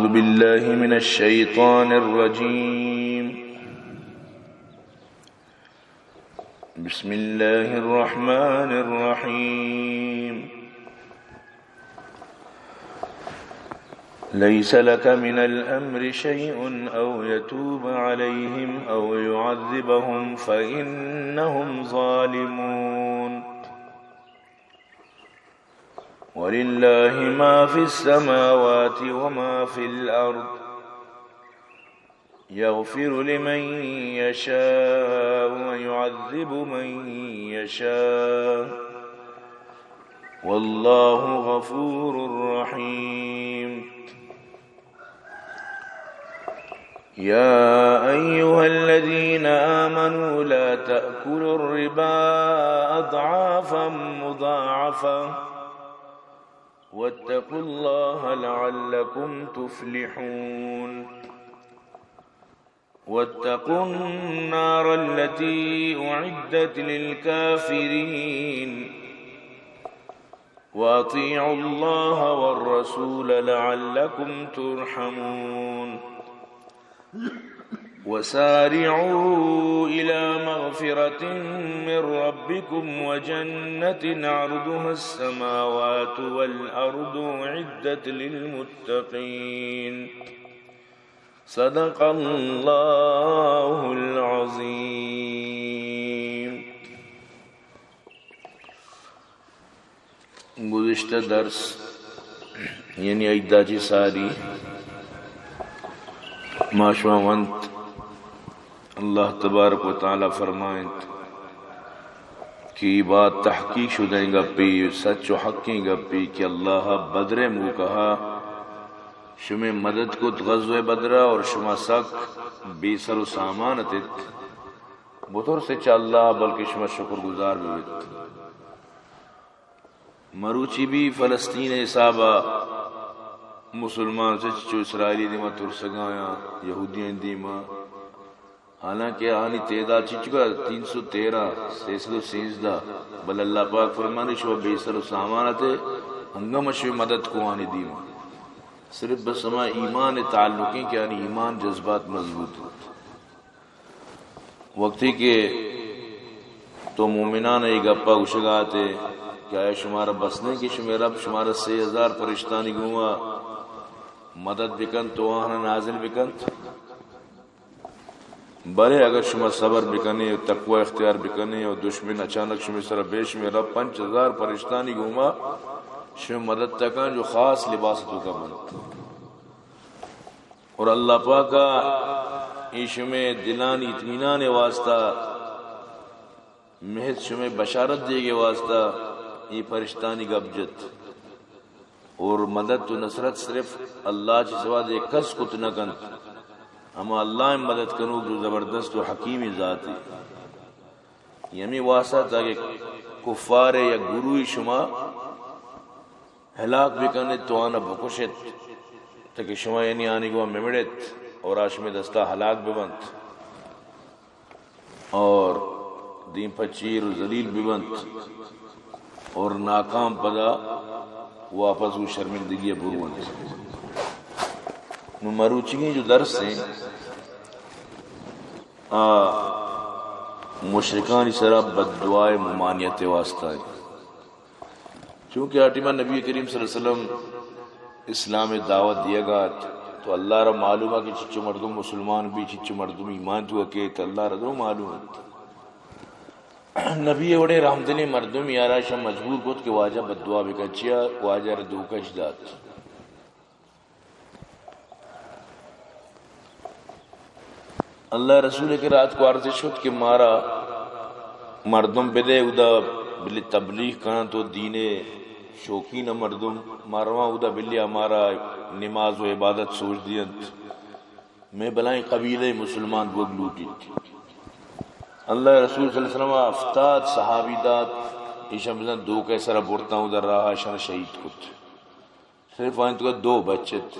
أعوذ بالله من الشيطان الرجيم. بسم الله الرحمن الرحيم. ليس لك من الأمر شيء أو يتوب عليهم أو يعذبهم فإنهم ظالمون. ولله ما في السماوات وما في الأرض يغفر لمن يشاء ويعذب من يشاء والله غفور رحيم. يا أيها الذين آمنوا لا تأكلوا الربا أضعافا مضاعفة واتقوا الله لعلكم تفلحون. واتقوا النار التي أعدت للكافرين وأطيعوا الله والرسول لعلكم ترحمون. وسارعوا إلى مغفرة من ربكم وجنة عرضها السماوات والأرض أعدت للمتقين. صدق الله العظيم. گزشتہ درس یعنی اجداجی ساری ماشوانت اللہ تبارک و تعالی فرمائیں کہ بات تحقیق شدیں گپی سچ و حقیں گپی کہ اللہ بدر مو کہا شمع مدد کت غزوہ بدرہ اور شما سک بی سر و سامانتت بطور سے چا اللہ بلکہ شما شکر گزار بیت مروچی بھی فلسطین حسابہ مسلمان سے چو اسرائیلی دیما ترسگایا یہودیاں دیما حالانکہ آنی تعداد چکا 313 313 بل اللہ پاک فرمانی شو بیسر و سامانتے ہنگم شو مدد کو آنی دیما صرف بس ہما ایمان تعلقیں کہ آنی ایمان جذبات مضبوط ہو وقتی کہ تو مومنان ایک گپا گشگاتے کہ آئے شمارا بسنے کی شمیر رب شمارا 3000 پرشتانی گوا مدد بکن تو آہنا نازل بکن بلے اگر شما صبر بکنے تقوی اختیار بکنے اور دشمن اچانک شما سر بیش میں رب 5000 پرشتانی گوما شما مدد تکن جو خاص لباستوں کا بند اور اللہ پاکا شما دلانی اطمینان واسطہ محض شما بشارت دے گے واسطہ یہ پرشتانی گبجت اور مدد تو نصرت صرف اللہ چی سوا دے کس کت نکن اما اللہ مدد کنو جو زبردست و حکیمی ذاتی یمی واسطہ تاکہ کفار یا گروی شما ہلاک بکنے تو آنا بکشت تاکہ شما یعنی آنی گوا ممڑت اور آش میں دستا ہلاک ببند اور دین پچیر و ذلیل ببند اور ناکام پدا واپس وہ شرمندگی بروان مروچگی جو درس ہیں مشرکان سرا بددعائے ممانیت واسطہ ہے چونکہ آٹیمہ نبی کریم صلی اللہ علیہ وسلم اسلام دعوت دیا گا تو اللہ را معلوم ہے کہ چچو مردم مسلمان بھی چچو مردم ایمان تو اکے تو اللہ را دو معلوم ہے نبی وڑے رحمدلی مردم یارا شا مجبور کت کہ واجہ بددعا بکچیا واجہ ردو کچ دات اللہ رسول کے رات کو عرض شد کہ مارا مردم بدے ادا بلی تبلیغ کنا تو دین شوقین مردم مارواں ادا بلی ہمارا نماز و عبادت سوچ دیت میں بلائیں قبیلہ مسلمان بوگ لوٹی اللہ رسول صلی اللہ علیہ وسلم افتاد صحابی دات ایشا بزن دو کیسرہ بورتا ہوں در رہا ایشا شہید کت صرف آئین تو دو بچت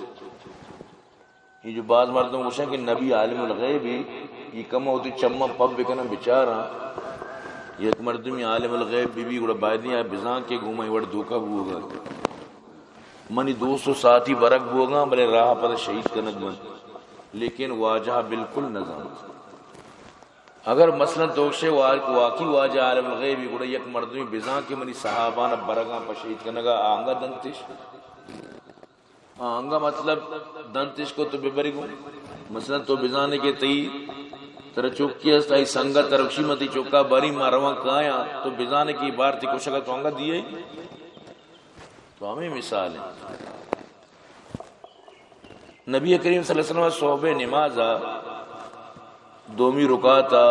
یہ جو بعض مردوں کو کہ نبی عالم الغیب یہ کم ہوتی چمہ پب بکنا بچارا یک مردمی عالم الغیب بی بی گوڑا باید نہیں آئے بزان کے گھوما ہی وڑ دھوکا ہوگا منی دوست و ساتھی برک بوگاں بلے راہ پر شہید کنک بن، لیکن واجہ بالکل نظام. اگر مثلا توشے واقعی واجہ عالم الغیبی گوڑا یک مردمی بزاں کی منی صحابان برگاں پر شہید کنگا آنگا دنتش، آنگا مطلب دنتش کو تو ببری گو. مثلا تو بزانے کے تی تر چوکی است ای سنگا ترکشی متی چوکا بری ماروان کایا تو بزانے کی بار تی کشگا تو آنگا دیئے. تو ہمیں مثال ہے نبی کریم صلی اللہ علیہ وسلم صحبہ نمازا دومی رکاتا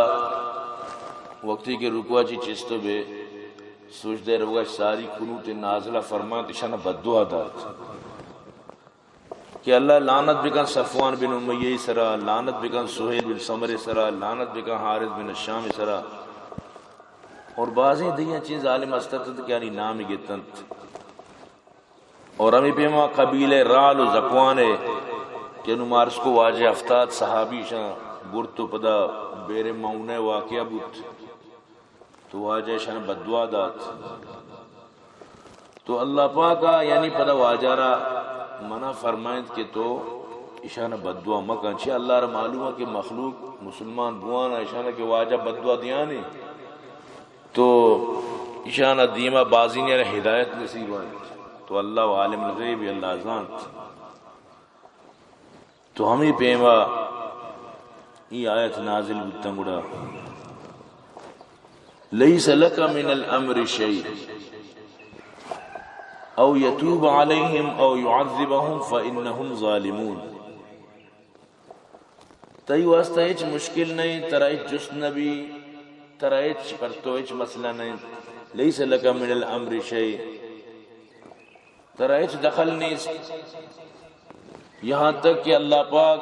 وقتی کے رکوا چی چستو بے سوچ دے رہا ساری قنوت نازلہ فرمان تشانہ بددعا دات کہ اللہ لعنت بکن صفوان بن امیہ سرا، لعنت بکن سہیل بن سمر سرا، لعنت بکن حارث بن الشام سرا، اور بعضیں دیاں چیز ظالم استطد کہ یعنی نامی گتنت. اور ہمیں پیما قبیل رال و زکوانے کہ نمارس کو واجہ افتاد صحابی شاں برتو پدا بیر مونے واقعہ بوت تو واجہ شاں بددعا دات. تو اللہ پاکا یعنی پدا واجہ را منع فرمائند کہ تو اشانہ بددعا مکن. چھ اللہ را معلوم ہے کہ مخلوق مسلمان بوانا اشانہ کہ واجہ بددعا دیانے تو اشانہ دیما بازی نے ہدایت نصیب آئیں. تو اللہ عالم الغیب اللہ ذات. تو ہمیں پیما یہ آیت نازل بتنگڑا لیس لک من الامر شیء او یتوب علیہم او یعذبہم فانہم ظالمون. تئی واسطہ ایچ مشکل نہیں، ترا ایچ جس نبی ترا ایچ پر تو ایچ مسئلہ نہیں. لیس لک من الامر شیء ترا ایچ دخل نہیں یہاں تک کہ اللہ پاک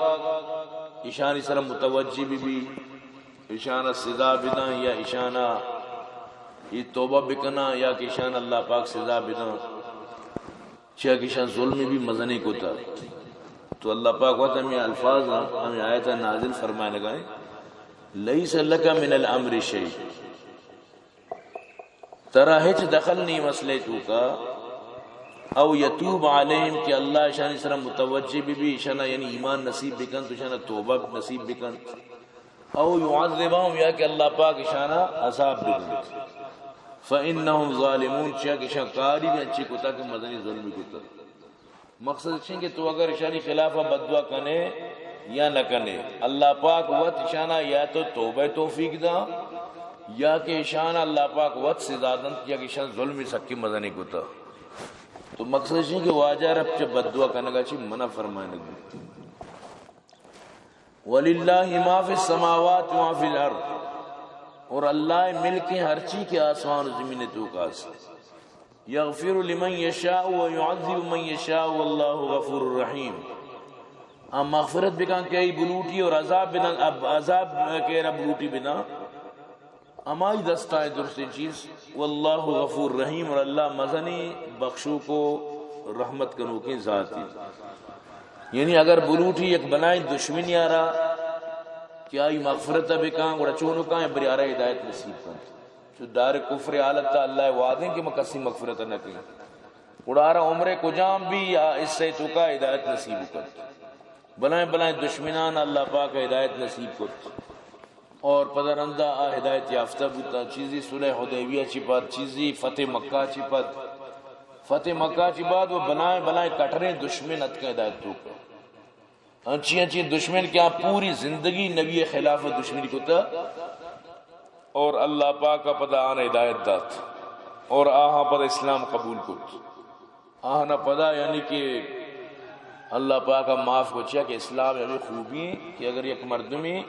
اشانی سر متوجہ بھی اشانہ سزا بداں یا اشانہ یہ توبہ بکنا یا کہ اشانہ اللہ پاک سزا بداں چاہ کہ اشانہ ظلم بھی مزنے کو تا. تو اللہ پاک وقت ہمیں الفاظ ہمیں آیت نازل فرمائے لگائیں لیس لک من الامر شیء ترا ہچ دخل نہیں مسئلے تو کا او یتوب علیہم کہ اللہ اشانی سر متوجہ بھی اشانہ یعنی ایمان نصیب بکن تو اشانہ توبہ نصیب بکن، او یعذبہم یا کہ اللہ پاک اشانہ عذاب بکن فانہم ظالمون چاہ کہ اشانہ کاری بھی اچھی کتا کہ مدنی ظلمی کتا. مقصد اچھیں کہ تو اگر اشانی خلافہ بددعا کنے یا نہ کنے اللہ پاک وقت اشانہ یا تو توبہ توفیق دا یا کہ اشانہ اللہ پاک وقت سزادن یا کہ اشانہ ظلمی سکی مدنی کتا. تو مقصد ہے کہ واجہ رب چا بددعا کنگا چی منع فرمائے لگی. وَلِلَّهِ مَا فِي السَّمَاوَاتِ وَمَا فِي الْأَرْضِ اور اللہ ملک ہر چیز کے آسمان و زمین تو کاس. یغفر لمن یشاء ویعذب من یشاء واللہ غفور الرحیم. ہم مغفرت بکن کہ ای بلوٹی اور عذاب بنا عذاب کہ رب بلوٹی بنا امائی دستہ درست چیز واللہ غفور رحیم اور اللہ مزنی بخشو کو رحمت کنو کی ذاتی. یعنی اگر بلوٹی ایک بنائی دشمنی آرہا کیا ای مغفرت بکان گوڑا چونو کان بری آرہا ہدایت نصیب کن چو دار کفر عالتا اللہ وعدیں کہ مکسی مغفرت نہ کریں گوڑا آرہا عمر کجام بھی اس سے تو کا ہدایت نصیب کن بلائیں بلائیں دشمنان اللہ پاک ہدایت نصیب کن اور پدرندہ ہدایت یافتہ بوتا. چیزی صلح حدیبیہ چی پاد چیزی فتح مکہ چی پاد فتح مکہ چی بعد وہ بنائیں بلائیں کٹریں دشمن ات کا ہدایت تو کا انچی انچی دشمن کیا پوری زندگی نبی خلافت دشمنی کو تا اور اللہ پاک کا پدا آنا ہدایت دات اور آہاں پدا اسلام قبول کت آہاں پدا یعنی کہ اللہ پاک کا معاف کو چاہا کہ اسلام یعنی خوبی ہے کہ اگر یک مردمی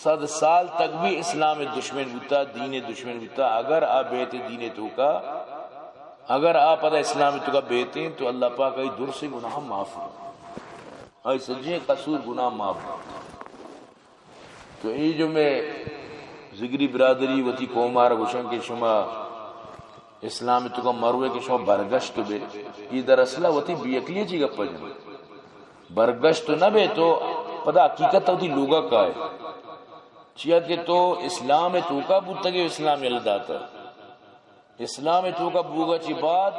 100 سال تک بھی اسلام دشمن بوتا دین دشمن بوتا اگر آپ بیتے دین تو کا اگر آپ پدا اسلام تو کا بیتے تو اللہ پاک ای در سے گناہ معاف ہو ای سجے قصور گناہ معاف ہو. تو یہ جو میں زگری برادری وتی قومار گوشن کے شما اسلام تو کا مروے کے شما برگشت بے یہ دراصلہ وتی بیکلی جی گپا جن برگشت نہ بے تو پدا حقیقت ہوتی لوگا کا ہے چیا کہ تو اسلام تو کا بوتا کہ اسلام یلداتا اسلام تو کا بوگا چی بات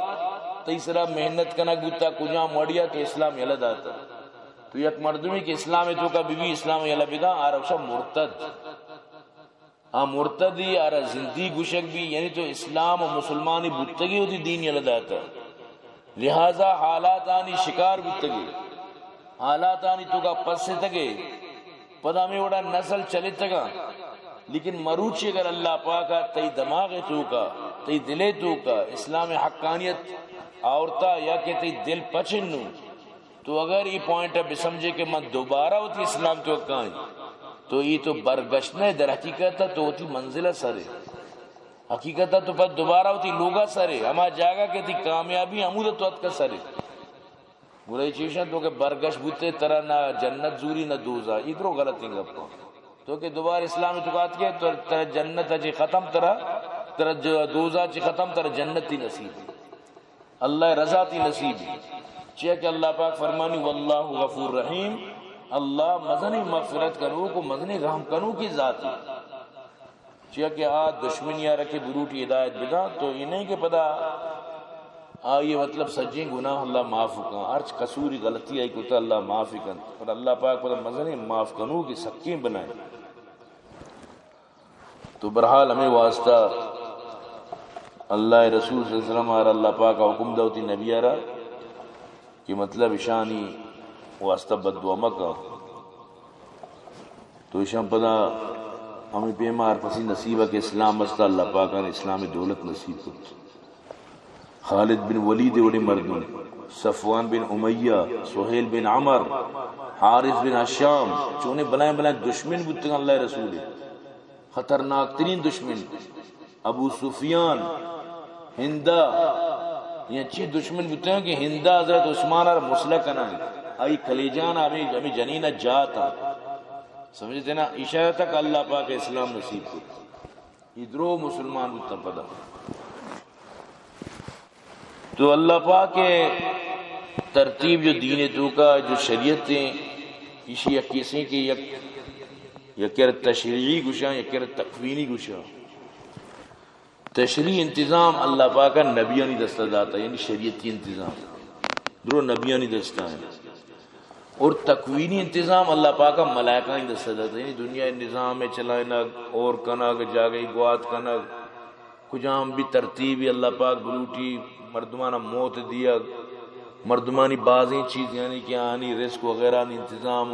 تیسرا محنت کنا گتا کجا موڑیا تو اسلام یلد آتا تو یک مردمی کہ اسلام تو کا بیوی اسلام یلا بدا آرشا مرتد مرتدی آرہ زندگی گشک بھی یعنی تو اسلام و مسلمانی بودتگی ہوتی دین یلد آتا لہذا حالات آنی شکار بودتگی حالات آنی تو کا پس سے تگے پدا میں وڑا نسل چلے تگا لیکن مروچی اگر اللہ پاکا تی دماغ تو کا تی دلے تو کا اسلام حقانیت آورتا یا کہ تی دل پچنو تو اگر یہ پوائنٹ اب سمجھے کہ میں دوبارہ ہوتی اسلام تو کائیں تو یہ تو برگشتنے در حقیقت تو ہوتی منزلہ سرے حقیقت تو پر دوبارہ ہوتی لوگا سرے ہما جاگا کہ تی کامیابی عمودت تو ات کا سرے بولائی چیشن تو کہ برگشت بوتے ترہ نہ جنت زوری نہ دوزا ادھرو غلط ہیں گا تو کہ دوبارہ اسلام تو کہات کے ترہ جنت اچھی ختم ترہ دوزا اچھی ختم ترہ جنت تی نصیب اللہ رضا تی نصیب چیئے کہ اللہ پاک فرمانی واللہ غفور رحیم اللہ مزنی مغفرت کرو کو مزنی رحم کرو کی ذات ہے چیئے کہ دشمنیاں رکھے بروٹی ہدایت بدا تو انہیں کے پدا یہ مطلب سجیں گناہ اللہ معاف کن ارچ قصوری غلطی آئی کتا اللہ معاف کن اور اللہ پاک پدا مزنی معاف کرو کی سکیں بنائیں تو برحال ہمیں واسطہ اللہ رسول صلی اللہ علیہ وسلم اور اللہ پاک کا حکم دوتی نبی آرہ کہ مطلب اشانی واسطہ بددعا مکہ تو اشان پدا ہمیں پیمار پسی نصیبہ کہ اسلام مستہ اللہ پاک نے اسلام دولت نصیب کرتا خالد بن ولید وڑی مردون صفوان بن امیہ سہیل بن عمر حارث بن حشام چونے بلائیں بلائیں دشمن بودتے اللہ رسول خطرناک ترین دشمن ابو سفیان ہندہ یہ اچھی دشمن بودتے ہیں کہ ہندہ حضرت عثمان اور مسلح کنا ہے آئی کلیجان ہمیں جنینہ جاتا سمجھتے نا اشارہ تک اللہ پاک اسلام نصیب کو ادرو مسلمان بودتا پدا تو اللہ پاک کے ترتیب جو دین تو کا جو شریعتیں اسی یکیسیں کہ یکر تشریعی گشا یکر تکوینی گشا تشریعی انتظام اللہ پاک کا نبیانی دستہ داتا یعنی شریعتی انتظام درو نبیانی دستہ ہے اور تکوینی انتظام اللہ پاک کا ملائکہ ہی دستہ داتا یعنی دنیا نظام میں چلائنا اور کنگ جاگئی گوات کنگ کجام بھی ترتیبی اللہ پاک بلوٹی مردمانہ موت دیا مردمانی بعضیں چیز یعنی کہ آنی رزق وغیرہ انتظام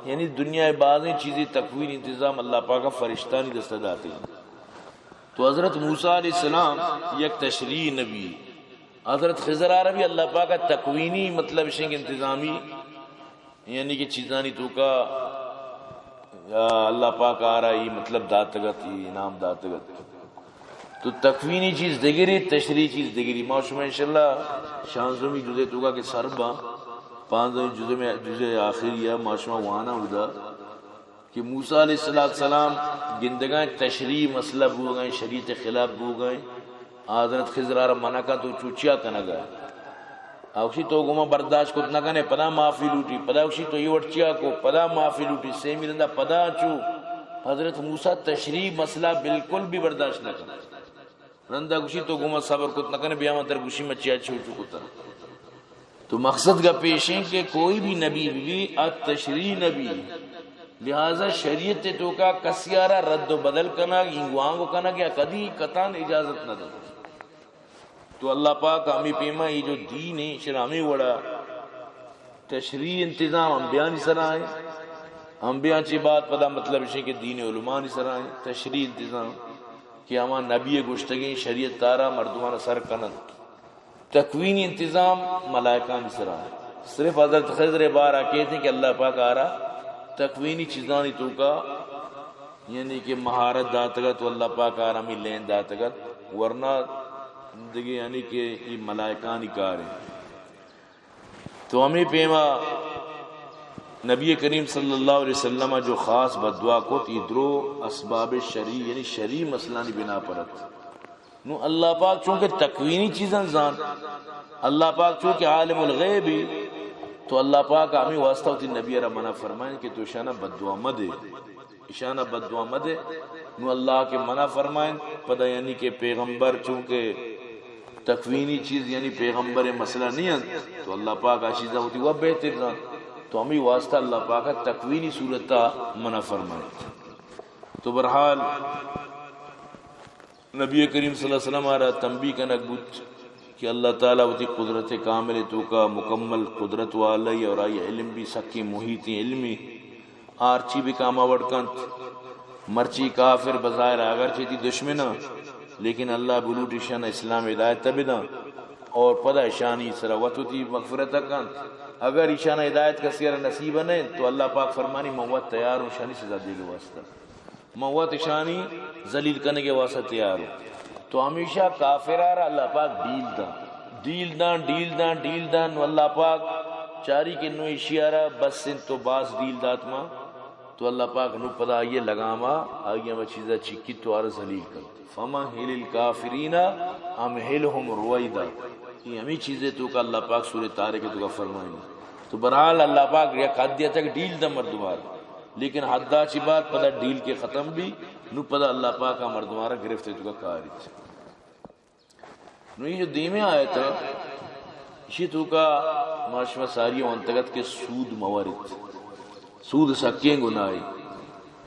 یعنی دنیا بعضیں چیزیں تکوین انتظام اللہ پاک کا فرشتانی دستہ داتے ہیں تو حضرت موسیٰ علیہ السلام یک تشریع نبی حضرت خضر عربی اللہ پاک کا تکوینی مطلب شنگ انتظامی یعنی کہ چیزانی تو کا اللہ پاک آ رہا ہی مطلب داتگت ہی انعام داتگت تو تکوینی چیز دگری تشریعی چیز دگری معاشمہ انشاءاللہ شانزومی جزے تو کا کہ سربا پانزومی جزے میں جزے آخری ہے معاشمہ وانا ہودا کہ موسیٰ علیہ السلام گندگاں تشریعی مسئلہ بو گئے شریعت خلاف بو گئے حضرت خضر عرب منع کا تو چوچیا کنا گئے اوشی تو گما برداشت کتنا کنے پدا معافی لوٹی پدا اوشی تو یہ وٹچیا کو پدا معافی لوٹی سیمی رندہ پدا چو حضرت موسیٰ تشریعی مسئلہ بالکل بھی برداشت نہ کرنا رندہ گوشی تو گما صبر کتنا کنے بیاما تر گوشی میں چیا چھو چکتا تو مقصد کا پیشیں کہ کوئی بھی نبی بھی تشریعی نبی لہذا شریعت تو کا کسیارہ رد و بدل کنا انگوانگو کنا کیا کدی قطان اجازت نہ دے تو اللہ پاک ہمیں پیما یہ جو دین ہے شرامی وڑا تشریع انتظام انبیانی سرائیں انبیان چی بات پدا مطلب ہے کہ دین علمانی سرائیں تشریع انتظام کہ ہمان نبی گشتگی شریعت تارا مردمان سر کنن تکوینی انتظام ملائکان سرائیں صرف حضرت خضر بارہ کہتے ہیں کہ اللہ پاک آ رہا تکوینی چیزانی تو کا یعنی کہ مہارت داتگت و اللہ پاک آ رہا ہمیں لین داتگت ورنہ زندگی یعنی کہ یہ ملائکانی کار ہیں تو ہمیں پیما نبی کریم صلی اللہ علیہ وسلم جو خاص بدعا کو تیدرو اسباب شریع یعنی شریع مسئلانی بنا پرت نو اللہ پاک چونکہ تکوینی چیزاں زان اللہ پاک چونکہ عالم الغیبی تو اللہ پاک ہمیں واسطہ ہوتی نبی رمانہ فرمائیں کہ تو اشانہ بدعا مدے اشانہ بدعا مدے نو اللہ کے منع فرمائیں پدا یعنی کہ پیغمبر چونکہ تکوینی چیز یعنی پیغمبر مسئلہ نہیں ہے تو اللہ پاک آشیزہ ہوتی وہ بہتر نہ تو ہمیں واسطہ اللہ پاک تکوینی صورتہ منع فرمائے. تو برحال نبی کریم صلی اللہ علیہ وسلم آرہا تنبیہ کا نقبت کہ اللہ تعالیٰ ہوتی قدرت کامل تو کا مکمل قدرت والی اور آئی علم بھی سکی محیطی علمی آرچی بھی کاما وڑکانت مرچی کافر بظاہر اگرچہ تھی دشمنہ لیکن اللہ بلوٹی شان اسلام ہدایت تبدہ اور پدہ اشانی سروتو تھی مغفرت کانت اگر اشانہ ہدایت کا سیرہ نصیبہ نہیں تو اللہ پاک فرمانی موت تیار ہوں شانی سے زیادہ کے واسطہ موت اشانی ذلیل کرنے کے واسطہ تیار ہوں. تو ہمیشہ کافرار اللہ پاک ڈیل دان اللہ پاک چاری کے نو اشیارہ بس سن تو باس ڈیل دات ماں تو اللہ پاک نو پدا آئیے لگاما آئیے میں چیزہ چکی تو آرہ ذلیل کرتے فما ہیل الکافرین امہلہم رویدہ یہ ہمیں چیزیں تو کا اللہ پاک سورہ طارق تو کا فرمائیں. تو برحال اللہ پاک یا قادیہ تک ڈیل دا مردمار لیکن حدہ چی بات پدا ڈیل کے ختم بھی نو پدا اللہ پاک کا مردمارا گرفتے تو کا کاری نو یہ جو دیمیں آئے تھا اسی تو کا معاشمہ ساری وانتگت کے سود موارد سود سکیں گناہی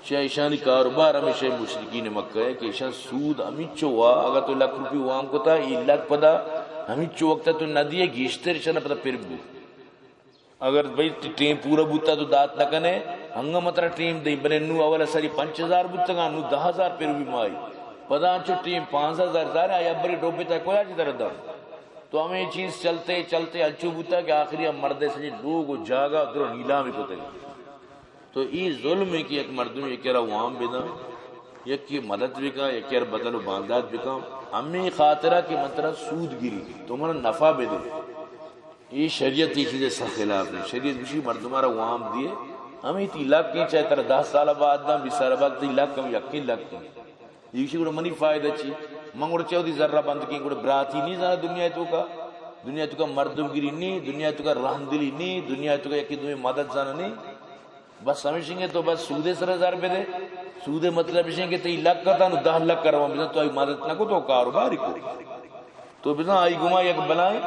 شاہ ایشانی کاروبار ہمیشہ مشرکین مکہ ہے کہ ایشان سود ہمیں چوا اگر تو لاکھ روپی وام کو تا یہ لاکھ پدا ہمیں چو وقتا تو ندیے گیشتر ایشان پدا پھر بو اگر بھئی ٹیم پورا بوتا تو دات نکنے ہنگا مطرح ٹیم دیں بلے نو اولا ساری 5,000 بوتا گا نو 10,000 پھر بھی مائی پدا انچو ٹیم 5,000 زار آیا بری ڈوبی تا کوئی آجی طرح دا تو ہمیں یہ چیز چلتے الچو بوتا کہ آخری ہم مردے سے لوگ جاگا درو نیلامی کو تے تو یہ ظلم ہے کہ ایک مردم یہ کہہ رہا وام بیدا یک کی مدد بکا یک کہہ رہا بدل و باندات بکا ہمیں خاطرہ کی مطرح سود گری تو ہمارا نفع بے دے یہ شریعت یہ چیزیں سخ خلاف ہے شریعت بشی مردمارا وام دیے ہمیں تی لاکھ کی چاہے ترہ 10 سال بعد دا 20 سال بعد تی لاکھ کم یقین لاکھ کم یہ بشی کوڑا منی فائدہ چی منگوڑ چاہو دی ذرہ بند کی کوڑا براتی نہیں زانا دنیا تو کا مردم گری نہیں دنیا تو کا رحمدلی نہیں دنیا تو کا یکی تمہیں مدد زانا نہیں بس سمجھیں گے تو بس سودے سر 1000 پہ دے سودے مطلب بشیں کہ تی لاکھ کرتا نو 10 لاکھ کروا بزن تو آئی مدد نہ کو تو کاروباری کو تو بزن آئی گما یک بلائیں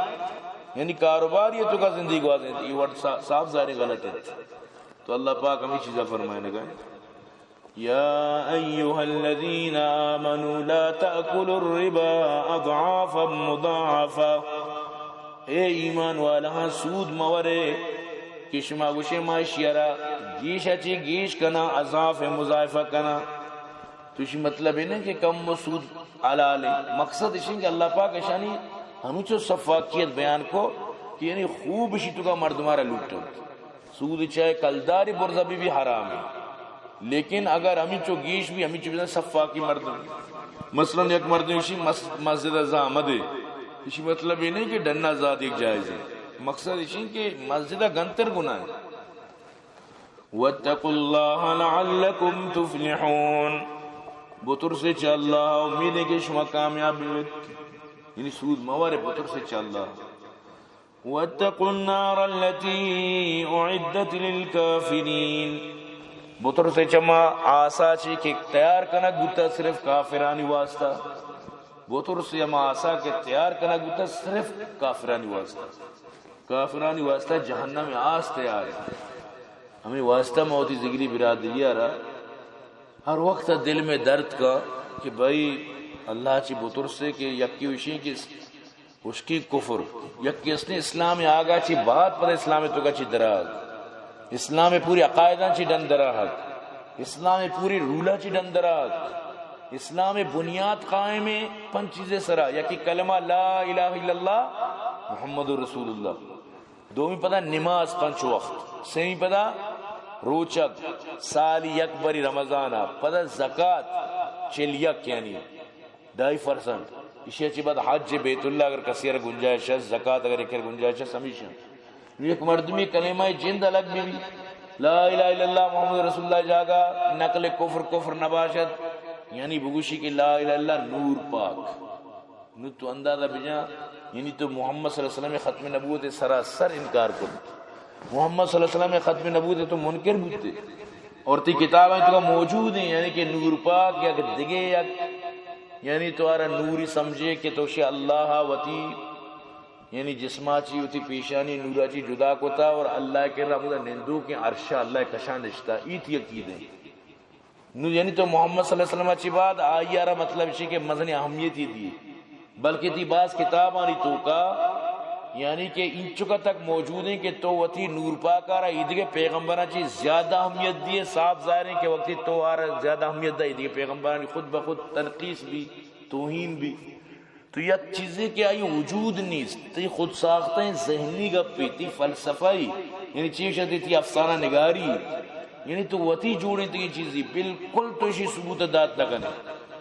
یعنی کاروبار یہ تو کا زندگی کو آزیں یہ ورد صاف ظاہر غلط ہے. تو اللہ پاک ہمیں چیزیں فرمائے لگا یا ایوہا الذین آمنوا لا تأکلوا الربا اضعافا مضاعفا اے ایمان والا سود مورے کشما گوشے معاشیرہ گیش اچھی گیش کنا اضعاف مضاعفہ کنا تو اسی مطلب ہے نا کہ کم و سود حلال ہے مقصد اسی کہ اللہ پاک اشانی ہمیں چو صفاقیت بیان کو کہ یعنی خوب اسی تو کا مردمارا لوٹو سود چاہے کلداری برزہ بھی حرام ہے لیکن اگر ہمیں چو گیش بھی ہمیں چو صفاقی مردم مثلا ایک مردم اسی مسجد ازامد ہے اسی مطلب یہ نہیں کہ ڈننا ذات ایک جائز ہے مقصد اسی کہ مسجدہ گنتر گناہ ہے وَاتَّقُوا اللَّهَ لَعَلَّكُمْ تُفْلِحُونَ بطر سے چاہ اللہ امید ہے کہ شما کامیاب ہوئے یعنی سود موارے بطر سے چاہ اللہ وَاتَّقُوا النَّارَ الَّتِي اُعِدَّتْ لِلْكَافِرِينَ بطر سے چما آسا چی کہ تیار کنک بوتا صرف کافرانی واسطہ بطر سے چما آسا کہ تیار کنک بوتا صرف کافرانی واسطہ جہنم میں آس تیار ہے ہمیں واسطہ موتی ذکری برادری آ رہا ہر وقت دل میں درد کا کہ بھائی اللہ چی بطر سے کہ یکی وشی کی اس کی کفر یکی اس نے اسلام آگا چی بات پر اسلام تو کا چی دراغ اسلام پوری عقائدان چی ڈن دراغ اسلام پوری رولا چی ڈن دراغ اسلام بنیاد قائم ہے پنچ چیزیں سرا یکی کلمہ لا الہ الا اللہ محمد رسول اللہ دومی پدا نماز 5 وقت سیمی پدا روچک سالی یک بری رمضانہ پدا زکاة 41 یعنی 2.5% اسی اچھی بات حج بیت اللہ اگر کسی اگر گنجائش ہے زکاة اگر ایک گنجائش ہے سمیشن ایک مردمی کلمہ جند الگ بھی لا الہ الا اللہ محمد رسول اللہ جاگا نقل کفر نباشت یعنی بگوشی کی لا الہ الا اللہ نور پاک نو تو اندازہ بجا یعنی تو محمد صلی اللہ علیہ وسلم ختم نبوت سراسر انکار کر محمد صلی اللہ علیہ وسلم ختم نبوت تو منکر بوتے اور تی کتابیں تو موجود ہیں یعنی کہ نور پاک یا دگے یا یعنی تو آرہ نوری سمجھے کہ تو شی اللہ وتی یعنی جسما چی ہوتی پیشانی نورا چی جدا کوتا اور اللہ کے رب نندو کے عرشہ اللہ کشان دشتا ایت یقید ہے یعنی تو محمد صلی اللہ علیہ وسلم چی بعد آئی آرہ مطلب چی کہ مزنی اہمیت ہی دی بلکہ تی بعض کتاب آنی تو کا یعنی کہ ان چکا تک موجود ہیں کہ تو وتی نور پاک آرہ عید کے پیغمبران چی زیادہ اہمیت دیئے صاف ظاہر ہیں کہ وقتی تو آرہ زیادہ اہمیت دا عید کے پیغمبران خود بخود تنقیص بھی توہین بھی تو یہ چیزیں کہ آئی وجود نہیں تی خود ساختہ ہیں ذہنی گپی تی فلسفائی یعنی چیز شدی تی افسانہ نگاری یعنی تو وتی جوڑیں تی چیزی بالکل تو اسی ثبوت دات لگنا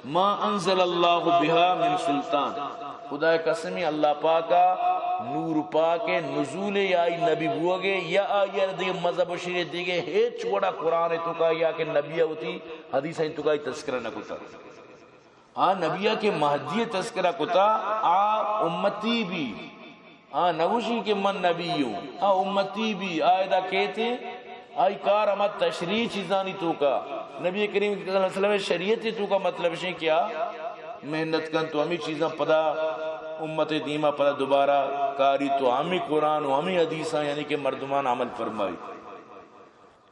ما انزل اللہ بہا من سلطان خدا قسمی اللہ پاکا نور پاک نزول آئی نبی بوگے یا آئی دیگے مذہب و شریعت دیگے ہیچ وڑا قرآن تو کا یا کہ نبی ہوتی حدیث ہیں تو کا تذکرہ نہ کتا نبیہ کے مہدی تذکرہ کتا امتی بھی نگوشی کے من نبی ہوں امتی بھی آئیدہ کہتے آئی کار ہمیں تشریح چیزانی تو کا نبی کریم صلی اللہ علیہ وسلم شریعت تو کا مطلب ہے کیا محنت کن تو ہمیں چیزاں پدا امت دیمہ پدا دوبارہ کاری تو ہمیں قرآن و ہمیں حدیثاں یعنی کہ مردمان عمل فرمائی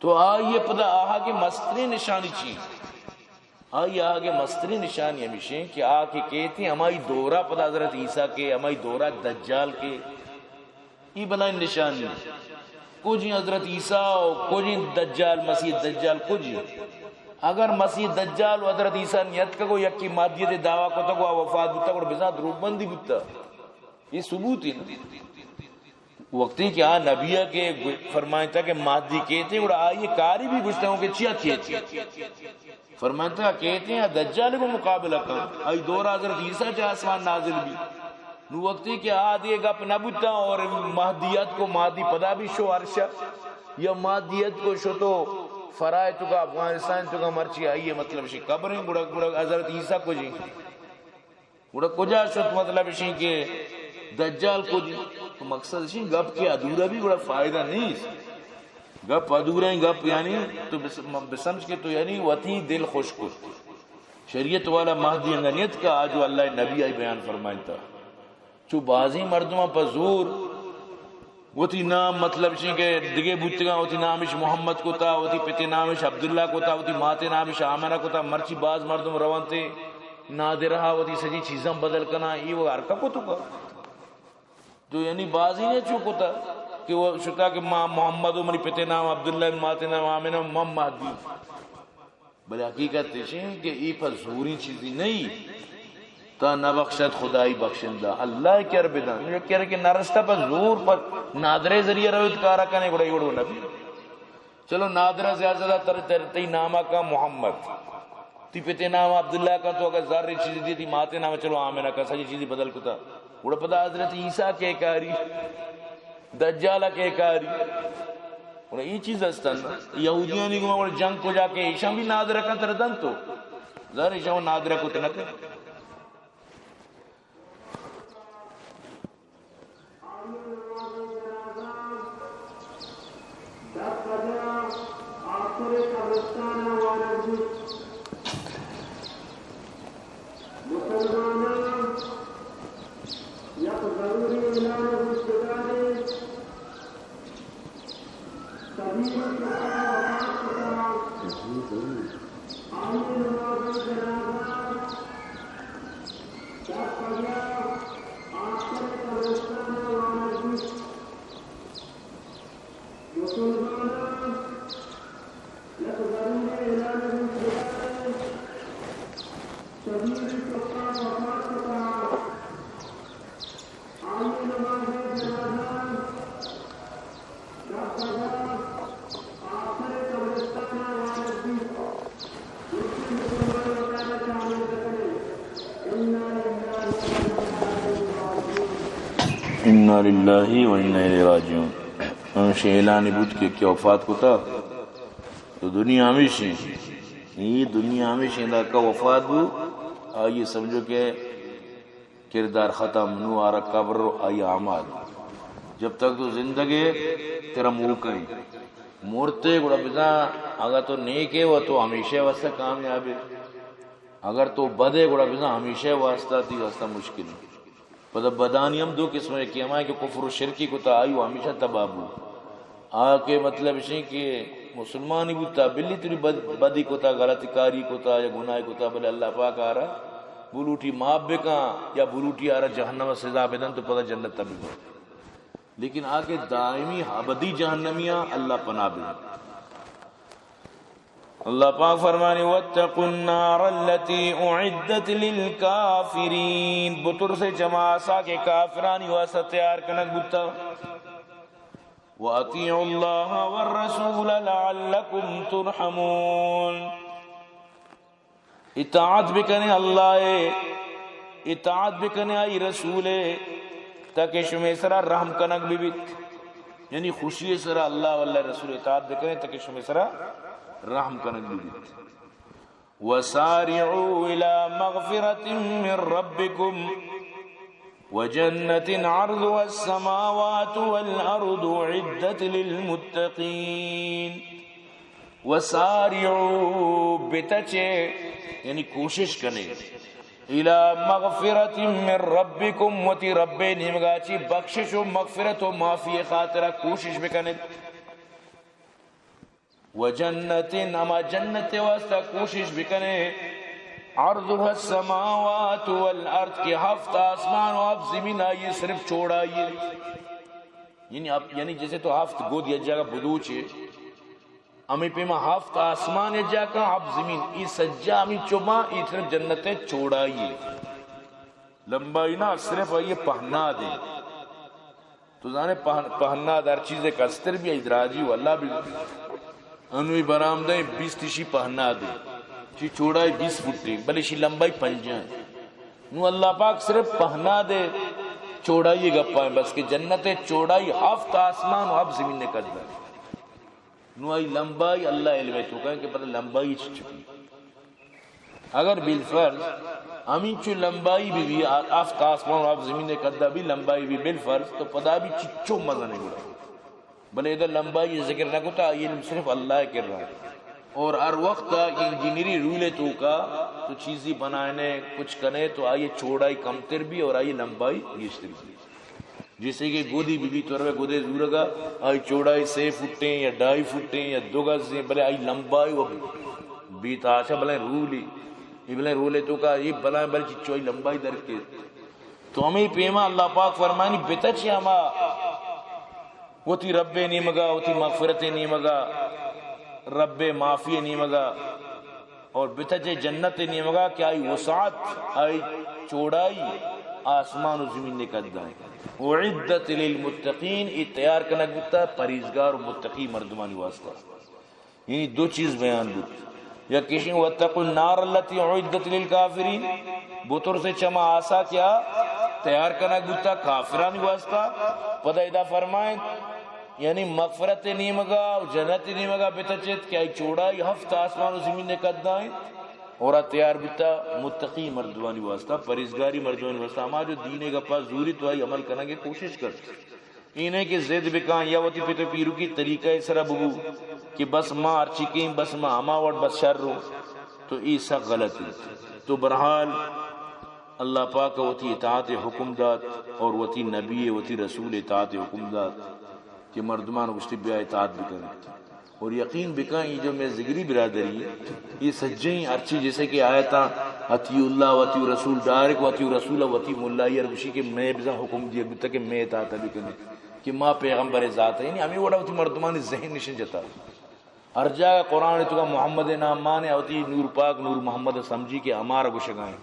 تو آئیے پدا آہا کے مستری نشانی چیز آئی آگے مستری نشانی ہمیشہ کہ آکے کہتے ہیں ہماری دورہ پدا حضرت عیسیٰ کے ہماری دورہ دجال کے یہ بلائیں نشانی کچھ حضرت عیسیٰ کچھ دجال مسیح دجال کچھ اگر مسیح دجال و حضرت عیسیٰ نیت کا کو یکی مادیت دعویٰ کو تک وفات بتا اور بزاد روح بندی بتا یہ ثبوت ہی وقتی کہ نبیہ کے فرمائیں تھا کہ مادی کہتے ہیں اور آئیے کاری بھی گشتے ہوں کہ چیا کہتے فرمائیں تھا کہتے ہیں دجال کو مقابلہ کر آئی دور حضرت عیسیٰ چاہ آسمان نازل بھی نو وقتی کہ آدھے گپ نہ بتا اور مہدیت کو مادی پدا بھی شو عرشہ یا مادیت کو شو تو فرائے تو کا افغانستان تو کا مرچی آئیے مطلب شی قبریں گڑک گڑک حضرت عیسیٰ کو جی گڑک کجا شو مطلب شی کہ دجال کو جی تو مقصد شی گپ کی ادھورا بھی بڑا فائدہ نہیں گپ ادھورا ہی گپ یعنی تو بسمجھ کے تو یعنی وطی دل خوش کو شریعت والا مہدی انگنیت کا آجو اللہ نبی آئی بیان فرمائن تھا چو بازی مردمہ پر زور وتی نام مطلب شی کہ دگے بوتگا وتی نامش محمد کو تا وتی پتے نامش عبداللہ کو تا وتی ماتے نامش آمنہ کو تا مرچی باز مردم روان تے نادرہا وتی سجی چیزاں بدل کنا یہ وہ عرقہ کو تو کا تو یعنی بازی نے چو کو تا کہ وہ شتا کہ ماں محمد منی پتے نام عبداللہ ماتے نام آمنہ مم مہدی بلے حقیقت تشین کہ ای پر زوری چیزی نہیں تا نہ بخشت خدائی بخشندہ اللہ کیا رب دا یہ کہہ رہے کہ نرستہ پر زور پر نادرے ذریعہ رویت کارا کنے گوڑا یوڑو نبی چلو نادرہ زیادہ تر تی نامہ کا محمد تی پتے نام عبداللہ کا تو اگر ذاری چیزی دی تی ماتے نام چلو آمینہ کا سجی چیزی بدل کتا گوڑا پتا حضرت عیسیٰ کے کاری دجالہ کے کاری گوڑا یہ چیز استن یہودیوں نے گوڑا جنگ کو جا کے عیشہ بھی نادرہ کا تردن تو ذار عیشہ وہ نادرہ کو تنکے انا للہ و انا الیہ راجعون اعلان بود کہ کیا وفات کو تھا تو دنیا ہمیشہ یہ دنیا ہمیشہ دا کا وفات بو آئیے سمجھو کہ کردار ختم نو آرہ قبر آئی اعمال جب تک تو زندگی تیرا موقعی مورتے گوڑا بزا اگر تو نیک ہے وہ تو ہمیشہ واسطہ کامیاب ہے اگر تو بدے گڑا بزا ہمیشہ واسطہ تھی واسطہ مشکل پتہ بدانی ہم دو قسم ہے کہ ہمارے کہ کفر و شرکی کو تا آئیو ہمیشہ تبابو آ کے مطلب اسی کہ مسلمانی بوتا بلی تری بدی کو تا غلطی کاری کو تا یا گناہ کو تا بلے اللہ پاک آ رہا بلوٹی ماب بکا یا بلوٹی آ رہا جہنم سزا بدن تو پتہ جنت تبی بہت لیکن آگے دائمی ابدی جہنمیاں اللہ پناہ بدن اللہ پاک فرمانے واتقوا النار التي اعدت للكافرین بطر سے جماعسا کے کافرانی واسطہ تیار کنک بتا وَأَطِيعُوا اللَّهَ وَالرَّسُولَ لَعَلَّكُمْ تُرْحَمُونَ اطاعت بکنے اللہ اطاعت بکنے آئی رسول تاکہ شمی سرا رحم کنک بھی بیت یعنی خوشی سرا اللہ واللہ رسول اطاعت بکنے تاکہ شمی سرا رحم کنک بھی بیت وَسَارِعُوا إِلَى مَغْفِرَةٍ مِّن رَبِّكُمْ وَجَنَّةٍ عَرْضُهَا السَّمَاوَاتُ وَالْأَرْضُ عِدَّةٌ لِلْمُتَّقِينَ وَسَارِعُوا بتچے یعنی کوشش کرنے الى مغفرت من ربکم وتی رب نیمگاچی بخشش و مغفرت و معافی خاطرہ کوشش بکنے وجنت اما جنت واسطہ کوشش بکنے عرضها السماوات والارض کی ہفت آسمان و اب زمین آئیے صرف چھوڑائیے یعنی جیسے تو ہفت گود یا جگہ بدوچے امی پیما ہفت آسمان جا کا اب زمین ای سجا امی چما ای صرف جنت چھوڑائیے لمبائی نہ صرف آئیے پہنا دے تو زانے پہنا دار چیزیں کستر بھی ادراجی واللہ بھی انوی برام دیں 20 تیشی پہنا دے چی چھوڑائی 20 فٹی بلے شی لمبائی 5 ہیں نو اللہ پاک صرف پہنا دے چھوڑائیے گپائیں بس کہ جنت چھوڑائی ہفت آسمان و اب زمین نے کر دے نو آئی لمبائی اللہ علم ہے تو کہیں کہ پتہ لمبائی چکی اگر بالفرض ہمیں چو لمبائی بھی آفت آسمان و آپ زمین قدہ بھی لمبائی بھی بالفرض تو پتہ بھی چچو مزہ نہیں گڑا بلے ادھر لمبائی ذکر نہ کتا علم صرف اللہ کر رہا ہے اور ہر وقت انجینئری رولے تو کا تو چیزی بنانے کچھ کنے تو آئیے چھوڑائی کمتر بھی اور آئیے لمبائی گیشتر بھی جیسے کہ گودی بی بی طور گودے زور گا آئی چوڑائی 6 فٹیں یا 2.5 فٹیں یا 2 گز بلے آئی لمبائی وہ بیت آشا بلے رولی یہ بلے رولے تو کا یہ بلائیں بلے چچوئی لمبائی در کے تو ہمیں پیما اللہ پاک فرمانی بتچ ہما وہ تی رب نیمگا وہ تی مغفرت نیمگا رب معافی نیمگا اور بتچ جنت نیمگا کہ آئی وسعت آئی چوڑائی آسمان و زمین نے قد دائیں وعدت للمتقین یہ تیار کنک بتا پریزگار و متقی مردمانی واسطہ یعنی دو چیز بیان بود یا کشن واتقوا النار التي اعدت للکافرین بطر سے چما آسا کیا تیار کنک بتا کافرانی واسطہ پتہ ادا فرمائیں یعنی مغفرت نیمگا جنت نیمگا بتچت کہ آئی چوڑائی ہفت آسمان و زمین نے قد دائیں اور تیار بتا متقی مردوانی واسطہ پریزگاری مردوانی واسطہ ہما جو دینے کا پاس زوری تو آئی عمل کرنا کے کوشش کر انہیں کہ زید بکان یا وطی پیتو پیرو کی طریقہ سرا ببو کہ بس ماں ارچکیں بس ماں ہما وٹ بس شر رو تو ایسا غلط ہے تو برحال اللہ پاک وطی اطاعت حکم داد اور وطی نبی وطی رسول اطاعت حکم داد کہ مردمان گشتی بیا اطاعت بھی کریں اور یقین بکائیں یہ جو میں زگری برادری ہے یہ سجیں ارچی جیسے کہ آیتا اطیع اللہ وطیع رسول ڈائرک وطیع رسول وطیع اللہ یہ ربشی کہ میں بزا حکم دیا بتا کہ میں اطاعت بھی کریں کہ ماں پیغمبر ذات ہے یعنی ہمیں وڑا وطی مردمان ذہن نشن جتا ہر جگہ قرآن تو کا محمد نام مانے وطی نور پاک نور محمد سمجھی کہ ہمارا گشگائیں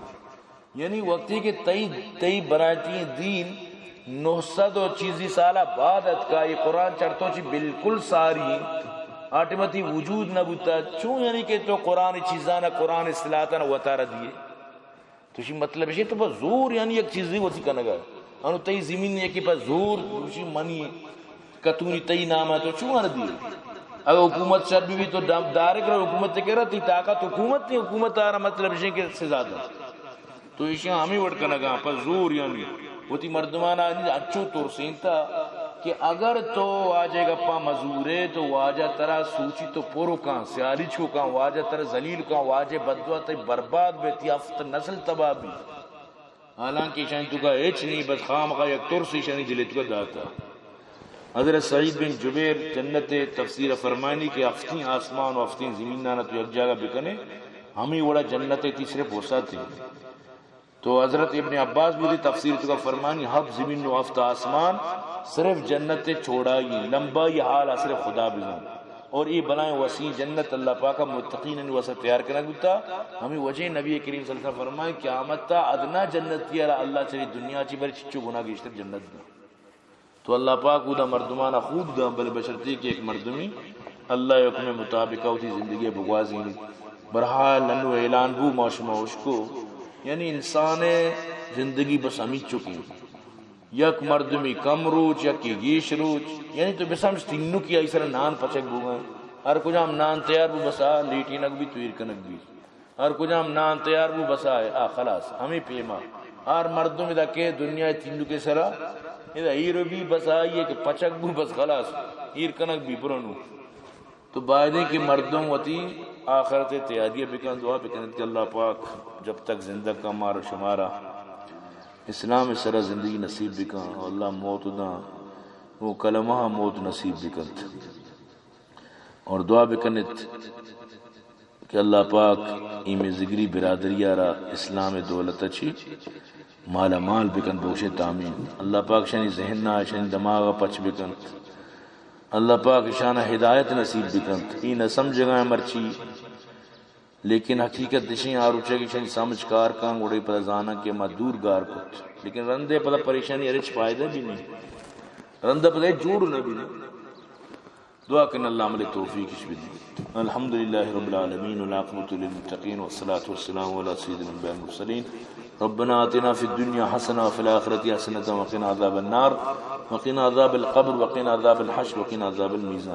یعنی وقتی کہ تئی برائتی دین 900 چیزی سالہ بعد کا یہ قرآن چرتوں چی بالکل ساری آٹمتی وجود نہ بوتا چون یعنی کہ تو قرآن چیزانا قرآن اصلاحاتانا وطارہ دیئے تو شی مطلب ہے تو بس زور یعنی ایک چیزی وسی کا نگا انو تئی زمین یکی پس زور شی منی کتونی تئی ناما تو چون آنا دیئے اگر حکومت شر بھی تو دارک رہا حکومت کہہ رہا تی طاقت حکومت نہیں حکومت آرہا مطلب ہے کہ سے زیادہ تو اسی ہمیں وڑ کا نگا پس زور یعنی وہ تی مردمانا اچھو طور سینتا کہ اگر تو واجہ گپا مزورے تو واجہ ترا سوچی تو پورو کان سیاری چھو کان واجہ ترا ذلیل کان واجہ بدوا تے برباد بیتی افت نسل تباہ بھی حالانکہ شان تو کا ایچ نہیں بس خامخواہ یک ترسی شانی دلت کو داتا. حضرت سعید بن جبیر جنت تفسیر فرمانی کہ افتین آسمان و افتین زمین نانا تو یک جگہ بکنے ہمیں وڑا جنت تیسرے پوسا تھی. تو حضرت ابن عباس بھی تفسیر تو کا فرمانی حب زمین نو افت آسمان صرف جنت چھوڑا ہی لمبا یہ حال صرف خدا بزن اور یہ بنائیں وسیع جنت اللہ پاک متقین وسط تیار کرنا گتا. ہمیں وجہ نبی کریم صلی اللہ علیہ وسلم فرمائے قیامت تا ادنا جنت تیارا اللہ چلی دنیا چی بر چچو گناہ گیشتر جنت دا. تو اللہ پاک دا مردمانہ خوب دا بل بشرتی کہ ایک مردمی اللہ حکم مطابقہ ہوتی زندگی بگوازی برحال لنو اعلان بو معشمہ اشکو یعنی انسان زندگی بس امید چکی یک مردمی کم روچ یک کی گیش روچ یعنی تو بسامش تینو کی ایسا نان پچک بو گئے ہر کجام نان تیار بو بسا لیٹی نک بھی تویر کنک بھی ہر کجام نان تیار بو بسا خلاص ہمیں پیما ہر مردم ادا کہ دنیا تینو کے سرا ادا ہیرو بھی بسا یہ کہ پچک بو بس خلاص ہیر کنک بھی پرنو. تو بعدیں کہ مردم وتی آخرت تیادیہ بکن دعا بکن کہ اللہ پاک جب تک زندہ کا مار شمارا اسلام سرا زندگی نصیب بکن اللہ موت دا وہ کلمہ موت نصیب بکن اور دعا بکنت کہ اللہ پاک ایم زگری برادری را اسلام دولت اچھی مالا مال بکن بوشے تامین. اللہ پاک شانی ذہن نہ شانی دماغ پچ بکن اللہ پاک شانہ ہدایت نصیب بکن ای نہ سمجھگاں مرچی لیکن حقیقت دشیں آروچے کی شانی سمجھ کار کان گوڑی پتا زانا کہ ما دور گار کت لیکن رندے پتا پریشانی ارچ فائدہ بھی نہیں رندہ پتا جوڑ نہ بھی نہیں. دعا کرنا اللہ عمل توفیق اس بھی دی. الحمدللہ رب العالمین والعاقبۃ للمتقین والصلاة والسلام علی سیدنا الانبیاء والمرسلین. ربنا آتنا فی الدنیا حسنہ وفی الآخرۃ حسنہ وقنا عذاب النار وقنا عذاب القبر وقنا عذاب الحشر وقنا عذاب المیزان.